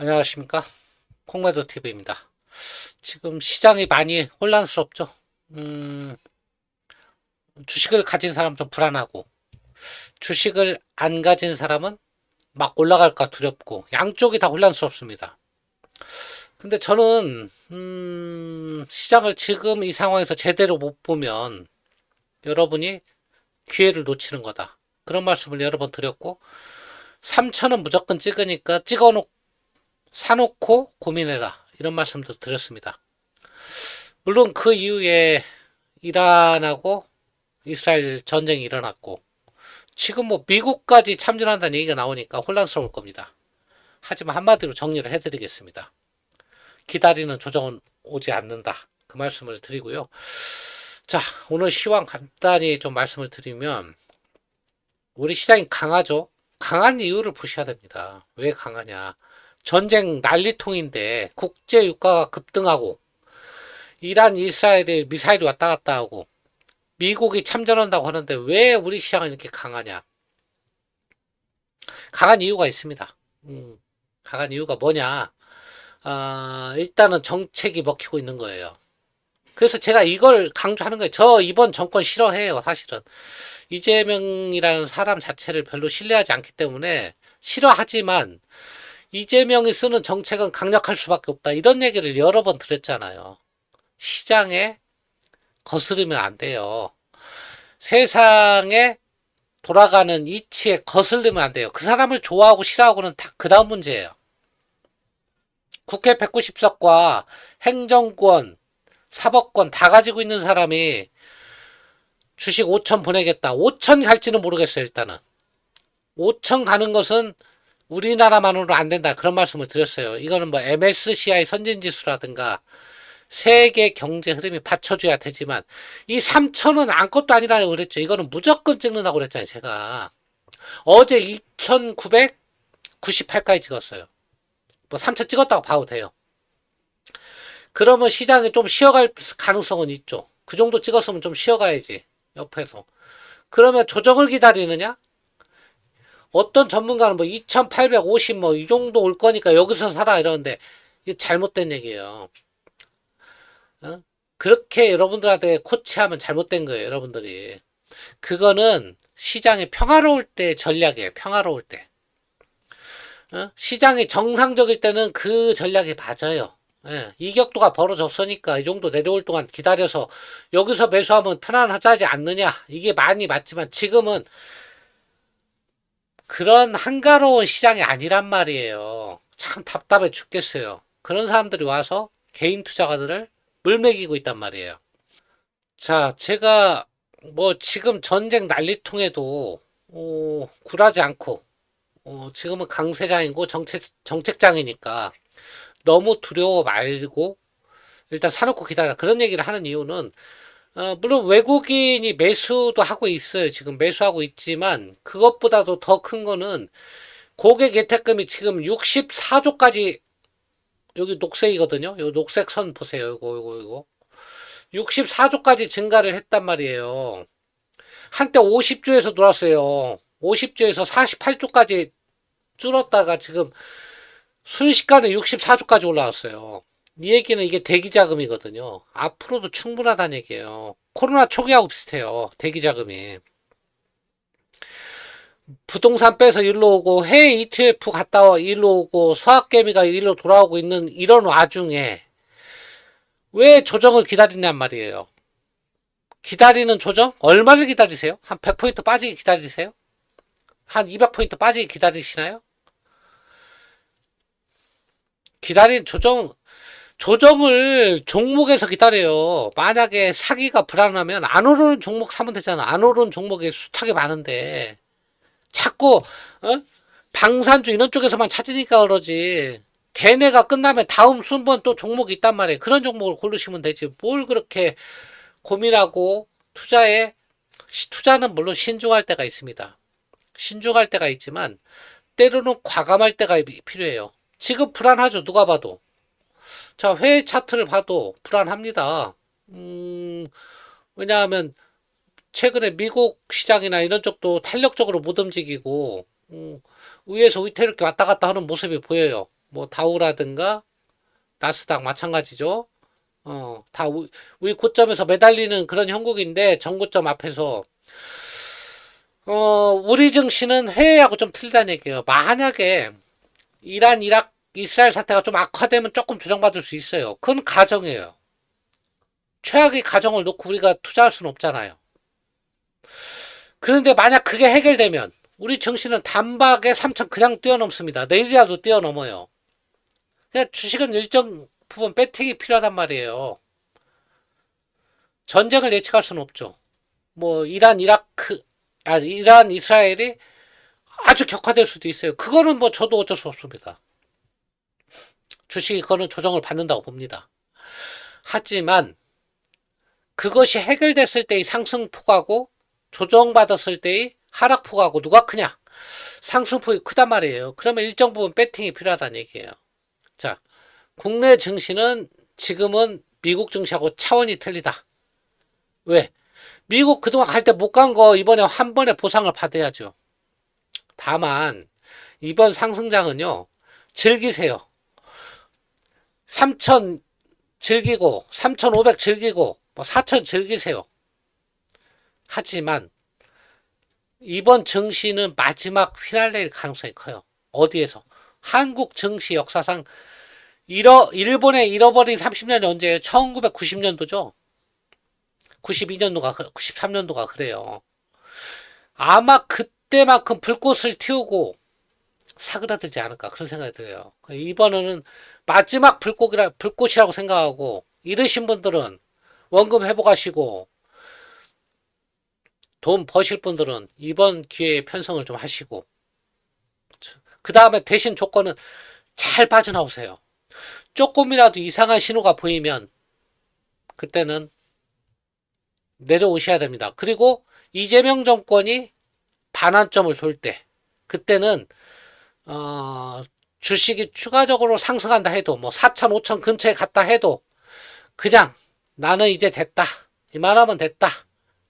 안녕하십니까. 콩매도TV입니다. 지금 시장이 많이 혼란스럽죠. 음, 주식을 가진 사람은 좀 불안하고, 주식을 안 가진 사람은 막 올라갈까 두렵고, 양쪽이 다 혼란스럽습니다. 근데 저는, 시장을 지금 이 상황에서 제대로 못 보면 여러분이 기회를 놓치는 거다. 그런 말씀을 여러 번 드렸고, 3천은 무조건 찍으니까 사놓고 고민해라. 이런 말씀도 드렸습니다. 물론 그 이후에 이란하고 이스라엘 전쟁이 일어났고 지금 뭐 미국까지 참전한다는 얘기가 나오니까 혼란스러울 겁니다. 하지만 한마디로 정리를 해드리겠습니다. 기다리는 조정은 오지 않는다. 그 말씀을 드리고요. 자, 오늘 시황 간단히 좀 말씀을 드리면 우리 시장이 강하죠. 강한 이유를 보셔야 됩니다. 왜 강하냐. 전쟁 난리통인데 국제 유가가 급등하고 이란 이스라엘에 미사일이 왔다 갔다 하고 미국이 참전한다고 하는데 왜 우리 시장은 이렇게 강하냐? 강한 이유가 있습니다. 강한 이유가 뭐냐? 일단은 정책이 먹히고 있는 거예요. 그래서 제가 이걸 강조하는 거예요. 저 이번 정권 싫어해요, 사실은. 이재명이라는 사람 자체를 별로 신뢰하지 않기 때문에 싫어하지만 이재명이 쓰는 정책은 강력할 수밖에 없다. 이런 얘기를 여러 번 드렸잖아요. 시장에 거스르면 안 돼요. 세상에 돌아가는 이치에 거슬리면 안 돼요. 그 사람을 좋아하고 싫어하고는 다 그 다음 문제예요. 국회 190석과 행정권, 사법권 다 가지고 있는 사람이 주식 5천 보내겠다. 5천 갈지는 모르겠어요, 일단은. 5천 가는 것은 우리나라만으로 안 된다. 그런 말씀을 드렸어요. 이거는 뭐 MSCI 선진지수라든가 세계 경제 흐름이 받쳐줘야 되지만 이 3천은 아무것도 아니라고 그랬죠. 이거는 무조건 찍는다고 그랬잖아요. 제가 어제 2,998까지 찍었어요. 뭐 3천 찍었다고 봐도 돼요. 그러면 시장이 좀 쉬어갈 가능성은 있죠. 그 정도 찍었으면 좀 쉬어가야지. 옆에서. 그러면 조정을 기다리느냐? 어떤 전문가는 뭐 2,850 뭐 이 정도 올 거니까 여기서 사라 이러는데 이게 잘못된 얘기예요. 어? 그렇게 여러분들한테 코치하면 잘못된 거예요, 여러분들이. 그거는 시장이 평화로울 때 전략이에요, 평화로울 때. 시장이 정상적일 때는 그 전략이 맞아요. 예, 이격도가 벌어졌으니까 이 정도 내려올 동안 기다려서 여기서 매수하면 편안하지 않느냐. 이게 많이 맞지만 지금은 그런 한가로운 시장이 아니란 말이에요. 참 답답해 죽겠어요. 그런 사람들이 와서 개인 투자가들을 물먹이고 있단 말이에요. 자, 제가 뭐 지금 전쟁 난리통에도 굴하지 않고 지금은 강세장이고 정책장이니까 너무 두려워 말고 일단 사놓고 기다려. 그런 얘기를 하는 이유는 물론 외국인이 매수도 하고 있어요. 지금 매수하고 있지만 그것보다도 더 큰 거는 고객 예탁금이 지금 64조까지 여기 녹색이거든요. 요 녹색 선 보세요. 요거 64조까지 증가를 했단 말이에요. 한때 50조에서 놀았어요. 50조에서 48조까지 줄었다가 지금 순식간에 64조까지 올라왔어요. 이 얘기는 이게 대기자금이거든요. 앞으로도 충분하다는 얘기예요. 코로나 초기하고 비슷해요. 대기자금이. 부동산 빼서 일로 오고 해외 ETF 갔다 와 일로 오고 서학개미가 일로 돌아오고 있는 이런 와중에 왜 조정을 기다리냔 말이에요. 기다리는 조정? 얼마를 기다리세요? 한 100포인트 빠지게 기다리세요? 한 200포인트 빠지게 기다리시나요? 기다린 조정을 종목에서 기다려요. 만약에 사기가 불안하면 안 오르는 종목 사면 되잖아. 안 오르는 종목이 숱하게 많은데 자꾸 방산주 이런 쪽에서만 찾으니까 그러지. 걔네가 끝나면 다음 순번 또 종목이 있단 말이에요. 그런 종목을 고르시면 되지. 뭘 그렇게 고민하고 투자는 물론 신중할 때가 있습니다. 신중할 때가 있지만 때로는 과감할 때가 필요해요. 지금 불안하죠. 누가 봐도. 자, 회의 차트를 봐도 불안합니다. 왜냐하면 최근에 미국 시장이나 이런 쪽도 탄력적으로 못 움직이고 위에서 위태롭게 왔다 갔다 하는 모습이 보여요. 뭐 다우라든가 나스닥 마찬가지죠. 다 우리 고점에서 매달리는 그런 형국인데 전고점 앞에서 우리 증시는 해외하고 좀 틀리다는 얘기예요. 만약에 이란, 이락, 이스라엘 사태가 좀 악화되면 조금 조정받을 수 있어요. 그건 가정이에요. 최악의 가정을 놓고 우리가 투자할 수는 없잖아요. 그런데 만약 그게 해결되면 우리 증시는 단박에 3천 그냥 뛰어넘습니다. 내일이라도 뛰어넘어요. 그냥 주식은 일정 부분 배팅이 필요하단 말이에요. 전쟁을 예측할 수는 없죠. 뭐 이란, 이스라엘이 아주 격화될 수도 있어요. 그거는 뭐 저도 어쩔 수 없습니다. 주식이 그거는 조정을 받는다고 봅니다. 하지만 그것이 해결됐을 때의 상승폭하고 조정받았을 때의 하락폭하고 누가 크냐? 상승폭이 크단 말이에요. 그러면 일정 부분 배팅이 필요하다는 얘기예요. 자, 국내 증시는 지금은 미국 증시하고 차원이 틀리다. 왜? 미국 그동안 갈 때 못 간 거 이번에 한 번에 보상을 받아야죠. 다만 이번 상승장은요. 즐기세요. 3천 즐기고 3,500 즐기고 뭐 4천 즐기세요. 하지만 이번 증시는 마지막 휘날릴 가능성이 커요. 어디에서? 한국 증시 역사상 일본의 잃어버린 30년이 언제예요? 1990년도죠. 92년도가 93년도가 그래요. 아마 그때만큼 불꽃을 튀우고 사그라들지 않을까 그런 생각이 들어요. 이번에는 마지막 불꽃이라고 생각하고 잃으신 분들은 원금 회복하시고 돈 버실 분들은 이번 기회에 편성을 좀 하시고 그 다음에 대신 조건은 잘 빠져나오세요. 조금이라도 이상한 신호가 보이면 그때는 내려오셔야 됩니다. 그리고 이재명 정권이 반환점을 돌 때 그때는 주식이 추가적으로 상승한다 해도 뭐 4천 5천 근처에 갔다 해도 그냥 나는 이제 됐다. 이만하면 됐다.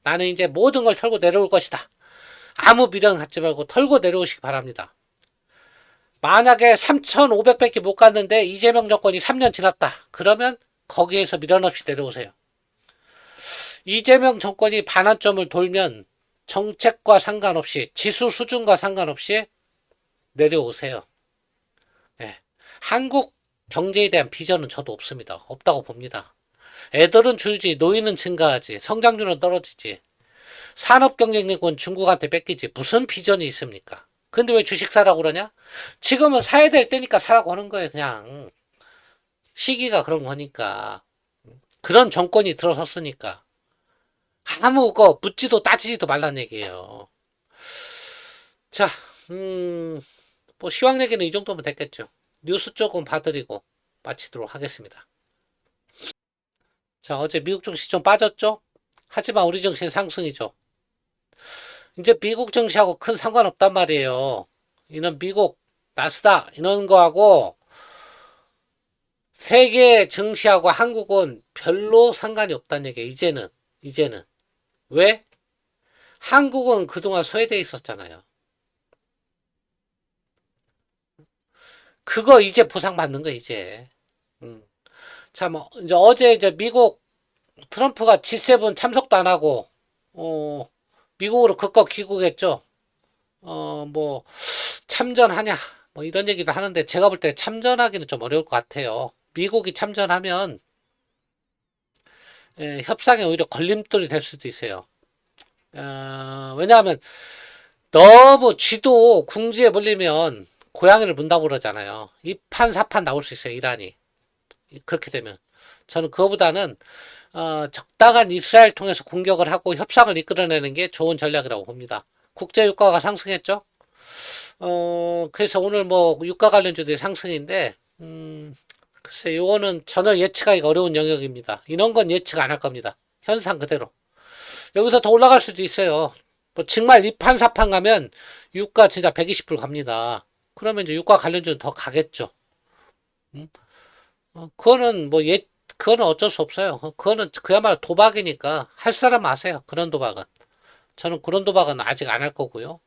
나는 이제 모든 걸 털고 내려올 것이다. 아무 미련 갖지 말고 털고 내려오시기 바랍니다. 만약에 3,500밖에 못 갔는데 이재명 정권이 3년 지났다. 그러면 거기에서 미련 없이 내려오세요. 이재명 정권이 반환점을 돌면 정책과 상관없이 지수 수준과 상관없이 내려오세요. 네. 한국 경제에 대한 비전은 저도 없습니다. 없다고 봅니다. 애들은 줄지 노인은 증가하지 성장률은 떨어지지 산업 경쟁력은 중국한테 뺏기지 무슨 비전이 있습니까? 근데 왜 주식 사라고 그러냐? 지금은 사야 될 때니까 사라고 하는 거예요. 그냥 시기가 그런 거니까 그런 정권이 들어섰으니까 아무 거 묻지도 따지지도 말란 얘기예요. 자, 뭐 시황 얘기는 이 정도면 됐겠죠. 뉴스 조금 봐드리고 마치도록 하겠습니다. 자, 어제 미국 증시 좀 빠졌죠? 하지만 우리 증시는 상승이죠. 이제 미국 증시하고 큰 상관없단 말이에요. 이런 미국 나스닥 이런 거하고 세계 증시하고 한국은 별로 상관이 없다는 얘기예요. 이제는. 왜? 한국은 그동안 소외되어 있었잖아요. 그거 이제 보상받는 거 이제. 자, 뭐 이제 어제 이제 미국 트럼프가 G7 참석도 안 하고 미국으로 극거 귀국했죠. 뭐 참전하냐 뭐 이런 얘기도 하는데 제가 볼 때 참전하기는 좀 어려울 것 같아요. 미국이 참전하면 협상에 오히려 걸림돌이 될 수도 있어요. 왜냐하면 너무 쥐도 궁지에 물리면 고양이를 문다고 그러잖아요. 이판 사판 나올 수 있어요. 이란이 그렇게 되면 저는 그거보다는 적당한 이스라엘 통해서 공격을 하고 협상을 이끌어내는 게 좋은 전략이라고 봅니다. 국제 유가가 상승했죠. 그래서 오늘 뭐 유가 관련주들이 상승인데 글쎄 이거는 전혀 예측하기가 어려운 영역입니다. 이런 건 예측 안 할 겁니다. 현상 그대로 여기서 더 올라갈 수도 있어요. 뭐 정말 이판 사판 가면 유가 진짜 120불 갑니다. 그러면 이제 유가 관련주는 더 가겠죠. 그거는 뭐 그거는 어쩔 수 없어요. 그거는 그야말로 도박이니까 할 사람 아세요. 그런 도박은. 저는 그런 도박은 아직 안 할 거고요.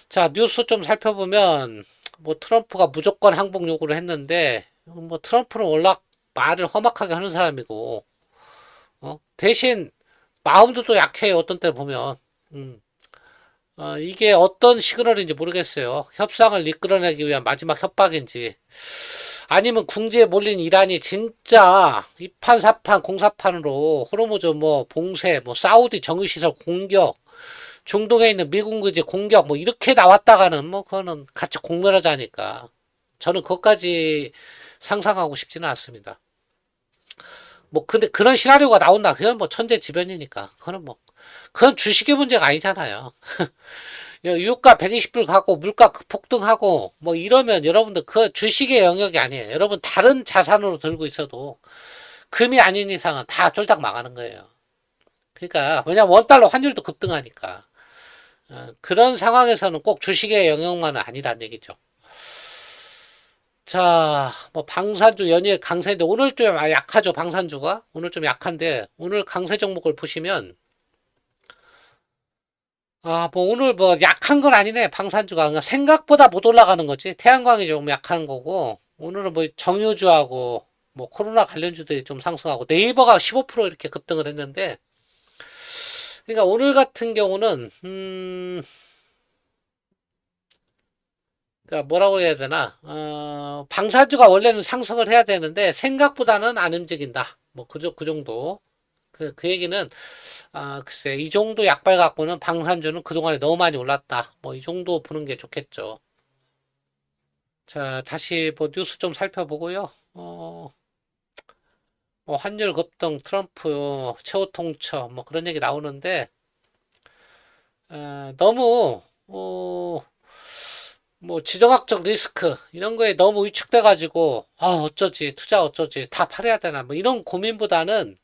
자, 뉴스 좀 살펴보면 뭐 트럼프가 무조건 항복 요구를 했는데 뭐 트럼프는 워낙 말을 험악하게 하는 사람이고 대신 마음도 또 약해요. 어떤 때 보면 이게 어떤 시그널인지 모르겠어요. 협상을 이끌어내기 위한 마지막 협박인지 아니면 궁지에 몰린 이란이 진짜 이판사판 공사판으로 호르무즈 뭐 봉쇄 뭐 사우디 정유시설 공격 중동에 있는 미군 기지 공격 뭐 이렇게 나왔다가는 뭐 그거는 같이 공멸하자니까 저는 그것까지 상상하고 싶지는 않습니다. 뭐 근데 그런 시나리오가 나온다. 그건 뭐 천재지변이니까. 그건 주식의 문제가 아니잖아요. 유가 120불 가고 물가 폭등하고 뭐 이러면 여러분들 그 주식의 영역이 아니에요. 여러분 다른 자산으로 들고 있어도 금이 아닌 이상은 다 쫄딱 망하는 거예요. 그러니까 왜냐면 원달러 환율도 급등하니까 그런 상황에서는 꼭 주식의 영역만은 아니란 얘기죠. 자, 뭐 방산주 연일 강세인데 오늘 좀 약하죠. 방산주가 오늘 좀 약한데 오늘 강세 종목을 보시면 뭐 오늘 뭐 약한 건 아니네. 방산주가 그냥 생각보다 못 올라가는 거지. 태양광이 조금 약한 거고 오늘은 뭐 정유주하고 뭐 코로나 관련주들이 좀 상승하고 네이버가 15% 이렇게 급등을 했는데 그러니까 오늘 같은 경우는 그러니까 뭐라고 해야 되나 방산주가 원래는 상승을 해야 되는데 생각보다는 안 움직인다. 뭐 그 정도. 그 얘기는 글쎄 이 정도 약발 갖고는 방산주는 그동안에 너무 많이 올랐다. 뭐 이 정도 보는 게 좋겠죠. 자, 다시 뭐 뉴스 좀 살펴보고요. 뭐 환율 급등, 트럼프 최후 통첩 뭐 그런 얘기 나오는데 너무 뭐 지정학적 리스크 이런 거에 너무 위축돼 가지고 어쩌지 투자 어쩌지 다 팔아야 되나 뭐 이런 고민보다는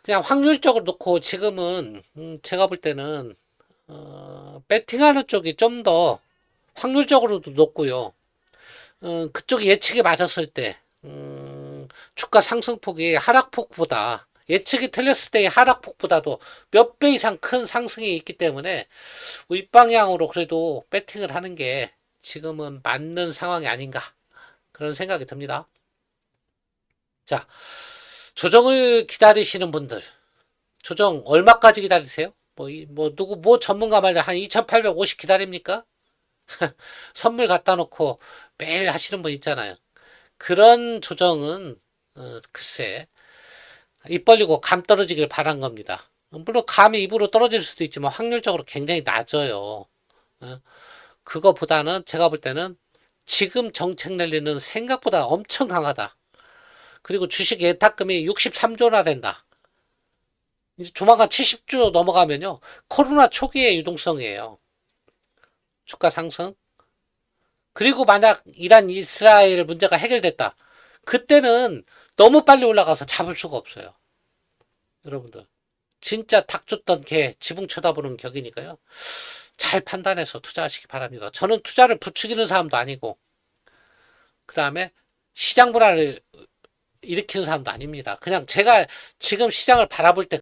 그냥 확률적으로 놓고 지금은 제가 볼 때는 배팅하는 쪽이 좀 더 확률적으로도 높고요. 그쪽이 예측이 맞았을 때 주가 상승폭이 하락폭보다 예측이 틀렸을 때의 하락폭보다도 몇 배 이상 큰 상승이 있기 때문에 윗방향으로 그래도 배팅을 하는 게 지금은 맞는 상황이 아닌가 그런 생각이 듭니다. 자, 조정을 기다리시는 분들 조정 얼마까지 기다리세요? 뭐 전문가 말한 2850 기다립니까? 선물 갖다 놓고 매일 하시는 분 있잖아요. 그런 조정은 글쎄 입 벌리고 감 떨어지길 바란 겁니다. 물론 감이 입으로 떨어질 수도 있지만 확률적으로 굉장히 낮아요. 어, 그거보다는 제가 볼 때는 지금 정책 랠리는 생각보다 엄청 강하다. 그리고 주식 예탁금이 63조나 된다. 이제 조만간 70조 넘어가면요. 코로나 초기의 유동성이에요. 주가 상승. 그리고 만약 이란 이스라엘 문제가 해결됐다. 그때는 너무 빨리 올라가서 잡을 수가 없어요. 여러분들. 진짜 닭 줬던 개 지붕 쳐다보는 격이니까요. 잘 판단해서 투자하시기 바랍니다. 저는 투자를 부추기는 사람도 아니고 그 다음에 시장 불안을 일으키는 사람도 아닙니다. 그냥 제가 지금 시장을 바라볼 때